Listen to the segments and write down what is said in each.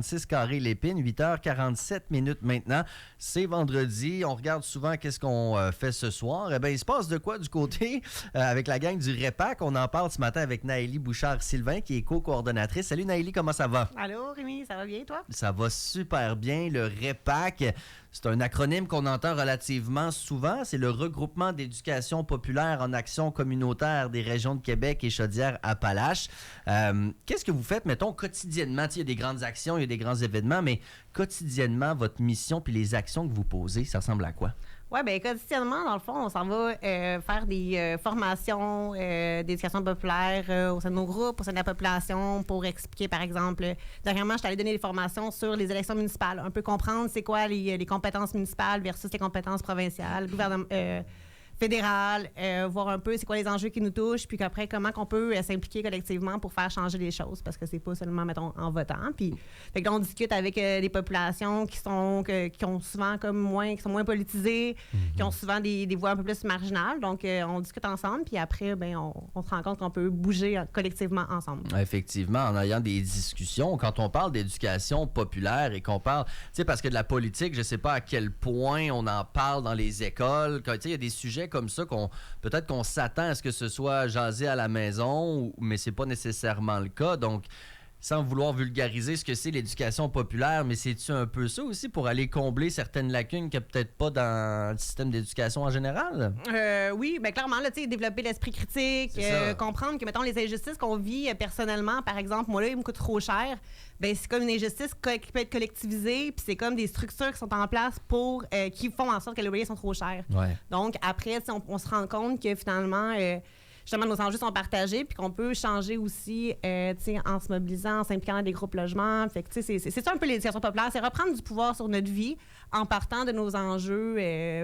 6 carré Lépine, 8h47 maintenant. C'est vendredi. On regarde souvent qu'est-ce qu'on fait ce soir. Eh bien, il se passe de quoi du côté avec la gang du REPAC? On en parle ce matin avec Naëlie Bouchard-Sylvain, qui est co-coordonnatrice. Salut Naëlie, comment ça va? Allô Rémi, ça va bien toi? Ça va super bien. Le REPAC, c'est un acronyme qu'on entend relativement souvent. C'est le regroupement d'éducation populaire en action communautaire des régions de Québec et Chaudière-Appalaches. Qu'est-ce que vous faites, mettons, quotidiennement? Il y a des grandes actions, il y a des grands événements, mais quotidiennement, votre mission puis les actions que vous posez, ça ressemble à quoi? Oui, bien, quotidiennement, dans le fond, on s'en va faire des formations d'éducation populaire au sein de nos groupes, au sein de la population, pour expliquer, par exemple, dernièrement, je suis allée donner des formations sur les élections municipales, un peu comprendre c'est quoi les compétences municipales versus les compétences provinciales, fédérales, voir un peu c'est quoi les enjeux qui nous touchent, puis qu'après, comment qu'on peut s'impliquer collectivement pour faire changer les choses, parce que c'est pas seulement, mettons, en votant. Puis, fait que là, on discute avec des populations qui ont souvent qui sont moins politisées, qui ont souvent des voix un peu plus marginales. Donc, on discute ensemble, puis après, ben, on se rend compte qu'on peut bouger collectivement ensemble. Effectivement, en ayant des discussions, quand on parle d'éducation populaire et qu'on parle, tu sais, parce que de la politique, je sais pas à quel point on en parle dans les écoles, tu sais, il y a des sujets comme ça peut-être qu'on s'attend à ce que ce soit jasé à la maison, mais c'est pas nécessairement le cas. Donc, sans vouloir vulgariser ce que c'est l'éducation populaire, mais c'est-tu un peu ça aussi pour aller combler certaines lacunes qu'il n'y a peut-être pas dans le système d'éducation en général? Oui, bien clairement, là, développer l'esprit critique, comprendre que, mettons, les injustices qu'on vit personnellement, par exemple, moi, là, il me coûte trop cher, ben c'est comme une injustice qui peut être collectivisée, puis c'est comme des structures qui sont en place pour qui font en sorte que les loyers sont trop chers. Ouais. Donc, après, on se rend compte que finalement... justement, nos enjeux sont partagés, puis qu'on peut changer aussi, en se mobilisant, en s'impliquant dans des groupes logements. Fait que, c'est ça un peu l'éducation populaire, c'est reprendre du pouvoir sur notre vie en partant de nos enjeux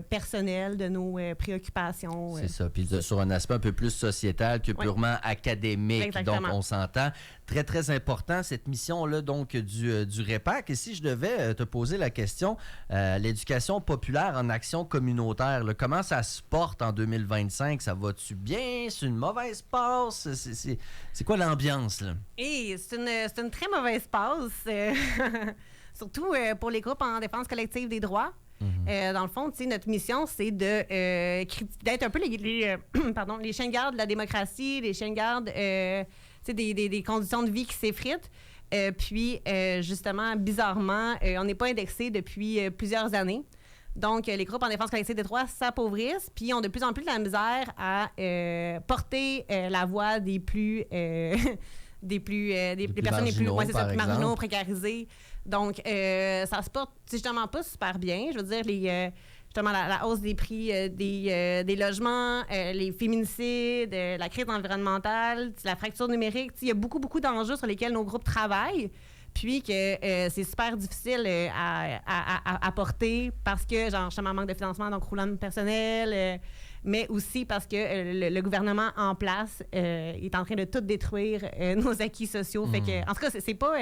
personnels, de nos préoccupations. C'est ça, puis sur un aspect un peu plus sociétal que purement académique. Exactement. Donc, on s'entend. Très, très important, cette mission-là, donc, du REPAC. Et si je devais te poser la question, l'éducation populaire en action communautaire, là, comment ça se porte en 2025? Ça va-tu bien? C'est une mauvaise passe? C'est quoi l'ambiance, là? Et c'est une très mauvaise passe, surtout pour les groupes en défense collective des droits. Dans le fond, notre mission, c'est d'être un peu les chiens de garde de la démocratie, les chiens de garde des conditions de vie qui s'effritent. Puis, justement, bizarrement, on n'est pas indexé depuis plusieurs années. Donc, les groupes en défense collective des droits s'appauvrissent, puis ont de plus en plus de la misère à porter la voix des personnes les plus marginaux, précarisées. Donc, ça se porte justement pas super bien. Je veux dire, justement, la hausse des prix des logements, les féminicides, la crise environnementale, la fracture numérique. Il y a beaucoup, beaucoup d'enjeux sur lesquels nos groupes travaillent. Puis que c'est super difficile à porter parce que, genre, justement, manque de financement, donc roulement personnel, mais aussi parce que le gouvernement en place est en train de tout détruire nos acquis sociaux. Fait que, en tout cas, c'est pas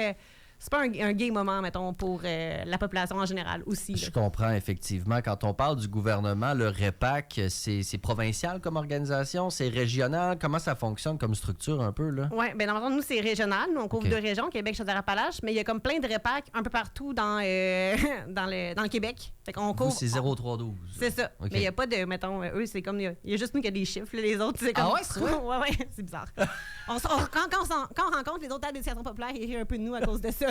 un gai moment, mettons, pour la population en général aussi. Je comprends, effectivement. Quand on parle du gouvernement, le REPAC, c'est provincial comme organisation? C'est régional? Comment ça fonctionne comme structure un peu, là? Oui, bien, dans le fond, nous, c'est régional. Nous, on couvre 2 régions, Québec, Chaudière-Appalaches, mais il y a comme plein de REPAC un peu partout dans le Québec. Fait qu'on couvre... Vous, c'est 0312. C'est ça. Okay. Mais il n'y a pas de, mettons, eux, c'est comme... Il y a juste nous qui a des chiffres, là, les autres, c'est comme... Ah ouais, c'est vrai? Ouais, c'est bizarre. Quand on rencontre les autres tables d'éducation populaire, ils rient un peu de nous à cause de ça.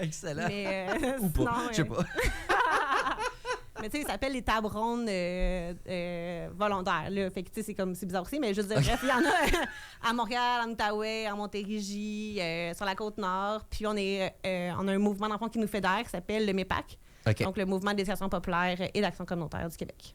Excellent. Mais, ou pas, je sais pas. Mais tu sais, ils s'appellent les tables rondes volontaires. Là. Fait que tu sais, c'est bizarre aussi. Mais je veux dire, bref, il y en a à Montréal, en Outaouais, en Montérégie, sur la Côte-Nord. Puis on a un mouvement d'enfants qui nous fédère qui s'appelle le MEPAC. Okay. Donc, le mouvement d'éducation populaire et d'action communautaire du Québec.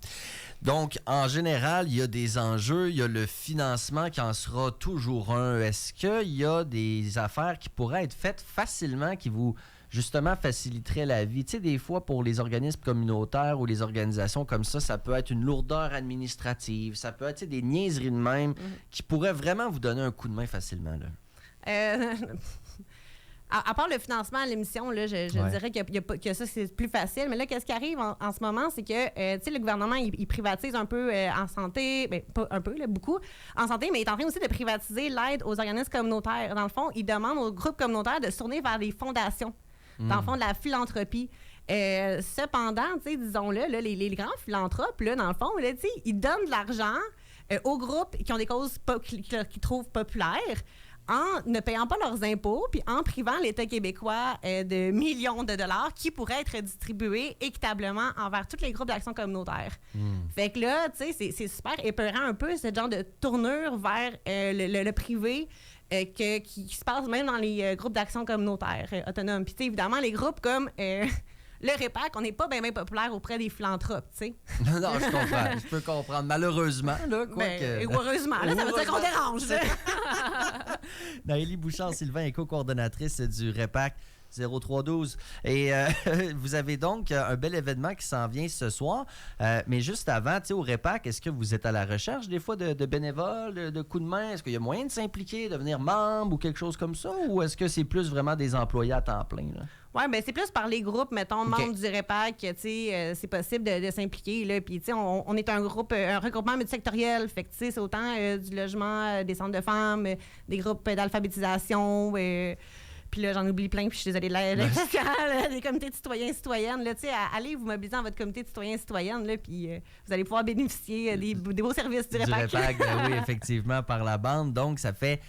Donc, en général, il y a des enjeux, il y a le financement qui en sera toujours un. Est-ce qu'il y a des affaires qui pourraient être faites facilement, qui vous, justement, faciliteraient la vie? Tu sais, des fois, pour les organismes communautaires ou les organisations comme ça peut être une lourdeur administrative, ça peut être des niaiseries de même qui pourraient vraiment vous donner un coup de main facilement, là. À part le financement à l'émission, là, je dirais que ça, c'est plus facile. Mais là, qu'est-ce qui arrive en ce moment, c'est que le gouvernement, il privatise un peu en santé, bien, pas un peu, là, beaucoup, en santé, mais il est en train aussi de privatiser l'aide aux organismes communautaires. Dans le fond, il demande aux groupes communautaires de se tourner vers les fondations. dans le fond, de la philanthropie. Cependant, disons-le, là, les grands philanthropes, là, dans le fond, là, ils donnent de l'argent aux groupes qui ont des causes qu'ils trouvent populaires en ne payant pas leurs impôts puis en privant l'État québécois de millions de dollars qui pourraient être distribués équitablement envers tous les groupes d'action communautaire. Fait que là, c'est super épeurant un peu, ce genre de tournure vers le privé qui se passe même dans les groupes d'action communautaire autonomes. Puis évidemment, les groupes comme... le REPAC, on n'est pas bien populaire auprès des philanthropes, tu sais. Non, je comprends. Je peux comprendre. Malheureusement, là, ou heureusement, là, ça veut dire qu'on dérange. Naëlie Bouchard-Sylvain est co-coordonnatrice du REPAC 0312. Et vous avez donc un bel événement qui s'en vient ce soir. Mais juste avant, au REPAC, est-ce que vous êtes à la recherche des fois de bénévoles, de coups de main? Est-ce qu'il y a moyen de s'impliquer, devenir membre ou quelque chose comme ça? Ou est-ce que c'est plus vraiment des employés à temps plein, là? Oui, bien, c'est plus par les groupes, mettons, membres du REPAC, c'est possible de s'impliquer, là. Puis, on est un groupe, un regroupement multisectoriel. Fait que, c'est autant du logement, des centres de femmes, des groupes d'alphabétisation, puis là, j'en oublie plein, puis je suis désolée de l'aide sociale, des comités de citoyens et citoyennes. Là, allez vous mobiliser dans votre comité de citoyens et citoyennes, là, puis vous allez pouvoir bénéficier des beaux services du REPAC. Du REPAC, ben oui, effectivement, par la bande. Donc, ça fait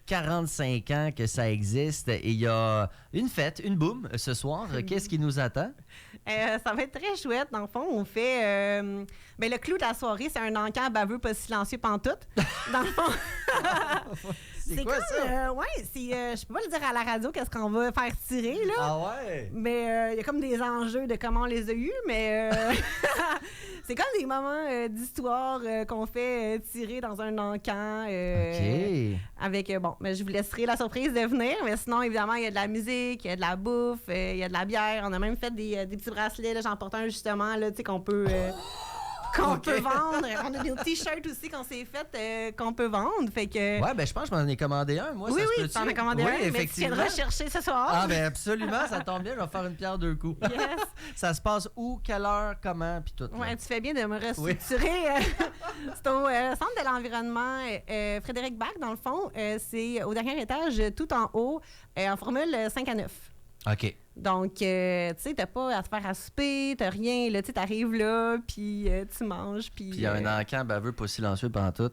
45 ans que ça existe et il y a une fête, une boum ce soir. Qu'est-ce qui nous attend? Ça va être très chouette. Dans le fond, on fait... le clou de la soirée, c'est un encan baveux pas silencieux pantoute. Dans le fond... C'est quoi ça? Je peux pas le dire à la radio qu'est-ce qu'on va faire tirer, là. Ah ouais? Mais il y a comme des enjeux de comment on les a eus, mais c'est comme des moments d'histoire qu'on fait tirer dans un encan. OK. Avec, mais je vous laisserai la surprise de venir, mais sinon, évidemment, il y a de la musique, il y a de la bouffe, il y a de la bière. On a même fait des petits bracelets, là, j'en porte un justement, là, tu sais, qu'on peut... peut vendre. On a des t-shirts aussi qu'on s'est fait qu'on peut vendre. Fait que... Ouais, je pense que je m'en ai commandé un. Moi, oui, ça se tu en as commandé un, mais tu viendras chercher ce soir. Ah, bien absolument, ça tombe bien. Je vais faire une pierre deux coups. Yes. Ça se passe où, quelle heure, comment, puis tout. Ouais, tu fais bien de me restructurer. Oui. C'est au Centre de l'environnement Frédéric Bach, dans le fond. C'est au dernier étage, tout en haut, en formule 5 à 9. OK. Donc, tu sais, t'as pas à te faire à souper, t'as rien. Là, tu t'arrives là, puis tu manges. Puis il y a un encan baveux pas silencieux pendant tout,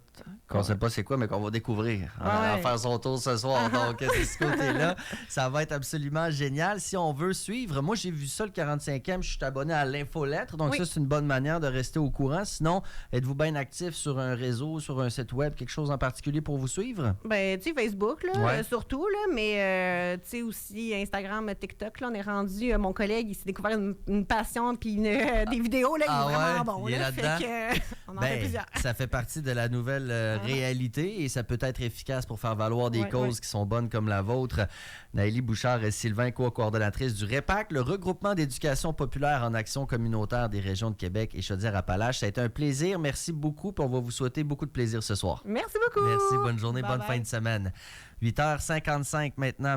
qu'on sait pas c'est quoi, mais qu'on va découvrir en allant faire son tour ce soir. Donc, de ce côté-là, ça va être absolument génial. Si on veut suivre, moi, j'ai vu ça le 45e, je suis abonné à l'infolettre. Donc, ça, c'est une bonne manière de rester au courant. Sinon, êtes-vous bien actif sur un réseau, sur un site web, quelque chose en particulier pour vous suivre? Ben, tu sais, Facebook, là, surtout, là, mais tu sais, aussi Instagram, TikTok, là, on est rendu, mon collègue, il s'est découvert une passion puis des vidéos, là, il est vraiment bon. Il est là, là-dedans. Fait que, on en fait plusieurs. Ça fait partie de la nouvelle réalité et ça peut être efficace pour faire valoir des causes qui sont bonnes comme la vôtre. Naëlie Bouchard et Sylvain, co-coordonnatrice du REPAC, le regroupement d'éducation populaire en action communautaire des régions de Québec et Chaudière-Appalaches. Ça a été un plaisir. Merci beaucoup. Puis on va vous souhaiter beaucoup de plaisir ce soir. Merci beaucoup. Merci. Bonne journée. Bye bonne bye. fin de semaine. 8h55 maintenant.